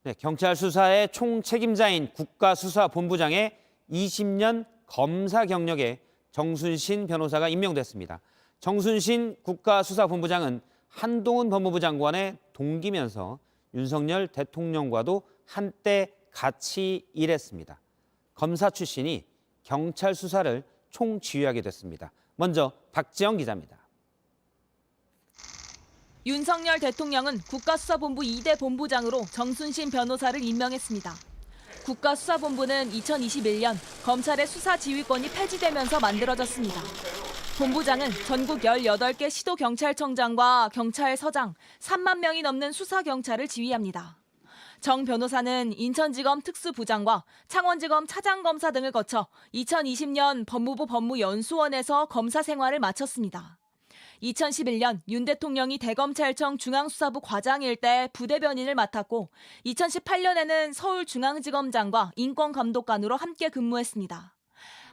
네, 경찰 수사의 총책임자인 국가수사본부장에 20년 검사 경력의 정순신 변호사가 임명됐습니다. 정순신 국가수사본부장은 한동훈 법무부 장관의 동기면서 윤석열 대통령과도 한때 같이 일했습니다. 검사 출신이 경찰 수사를 총지휘하게 됐습니다. 먼저 박지영 기자입니다. 윤석열 대통령은 국가수사본부 2대 본부장으로 정순신 변호사를 임명했습니다. 국가수사본부는 2021년 검찰의 수사 지휘권이 폐지되면서 만들어졌습니다. 본부장은 전국 18개 시도경찰청장과 경찰서장 3만 명이 넘는 수사경찰을 지휘합니다. 정 변호사는 인천지검 특수부장과 창원지검 차장검사 등을 거쳐 2020년 법무부 법무연수원에서 검사 생활을 마쳤습니다. 2011년 윤 대통령이 대검찰청 중앙수사부 과장일 때 부대변인을 맡았고 2018년에는 서울중앙지검장과 인권감독관으로 함께 근무했습니다.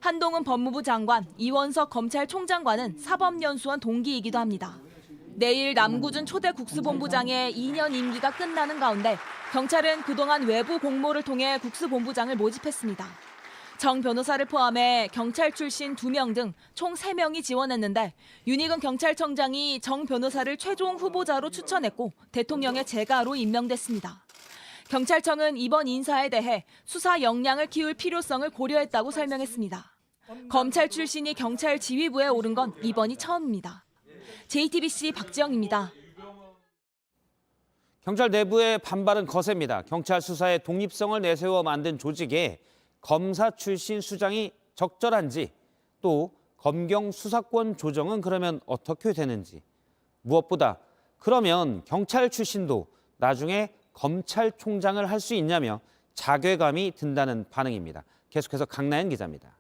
한동훈 법무부 장관, 이원석 검찰총장과는 사법연수원 동기이기도 합니다. 내일 남구준 초대 국수본부장의 2년 임기가 끝나는 가운데 경찰은 그동안 외부 공모를 통해 국수본부장을 모집했습니다. 정 변호사를 포함해 경찰 출신 2명 등 총 3명이 지원했는데 윤희근 경찰청장이 정 변호사를 최종 후보자로 추천했고 대통령의 재가로 임명됐습니다. 경찰청은 이번 인사에 대해 수사 역량을 키울 필요성을 고려했다고 설명했습니다. 검찰 출신이 경찰 지휘부에 오른 건 이번이 처음입니다. JTBC 박지영입니다. 경찰 내부의 반발은 거셉니다. 경찰 수사의 독립성을 내세워 만든 조직에 검사 출신 수장이 적절한지, 또 검경 수사권 조정은 그러면 어떻게 되는지, 무엇보다 그러면 경찰 출신도 나중에 검찰총장을 할 수 있냐며 자괴감이 든다는 반응입니다. 계속해서 강나연 기자입니다.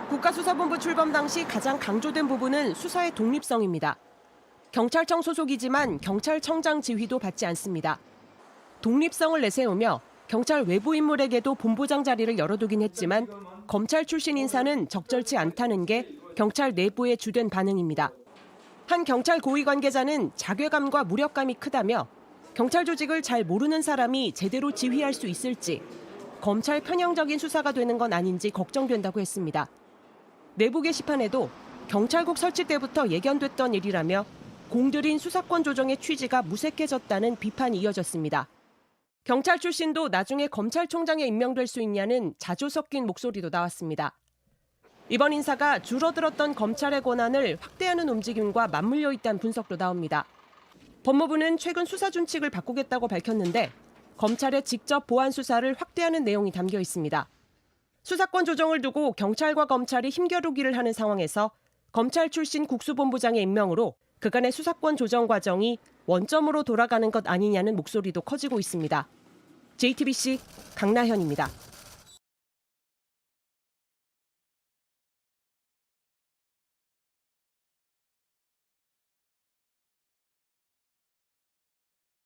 국가수사본부 출범 당시 가장 강조된 부분은 수사의 독립성입니다. 경찰청 소속이지만 경찰청장 지휘도 받지 않습니다. 독립성을 내세우며 경찰 외부 인물에게도 본부장 자리를 열어두긴 했지만 검찰 출신 인사는 적절치 않다는 게 경찰 내부의 주된 반응입니다. 한 경찰 고위 관계자는 자괴감과 무력감이 크다며 경찰 조직을 잘 모르는 사람이 제대로 지휘할 수 있을지, 검찰 편향적인 수사가 되는 건 아닌지 걱정된다고 했습니다. 내부 게시판에도 경찰국 설치 때부터 예견됐던 일이라며 공들인 수사권 조정의 취지가 무색해졌다는 비판이 이어졌습니다. 경찰 출신도 나중에 검찰총장에 임명될 수 있냐는 자주 섞인 목소리도 나왔습니다. 이번 인사가 줄어들었던 검찰의 권한을 확대하는 움직임과 맞물려 있다는 분석도 나옵니다. 법무부는 최근 수사 준칙을 바꾸겠다고 밝혔는데 검찰의 직접 보안 수사를 확대하는 내용이 담겨 있습니다. 수사권 조정을 두고 경찰과 검찰이 힘겨루기를 하는 상황에서 검찰 출신 국수본부장의 임명으로 그간의 수사권 조정 과정이 원점으로 돌아가는 것 아니냐는 목소리도 커지고 있습니다. JTBC 강나현입니다.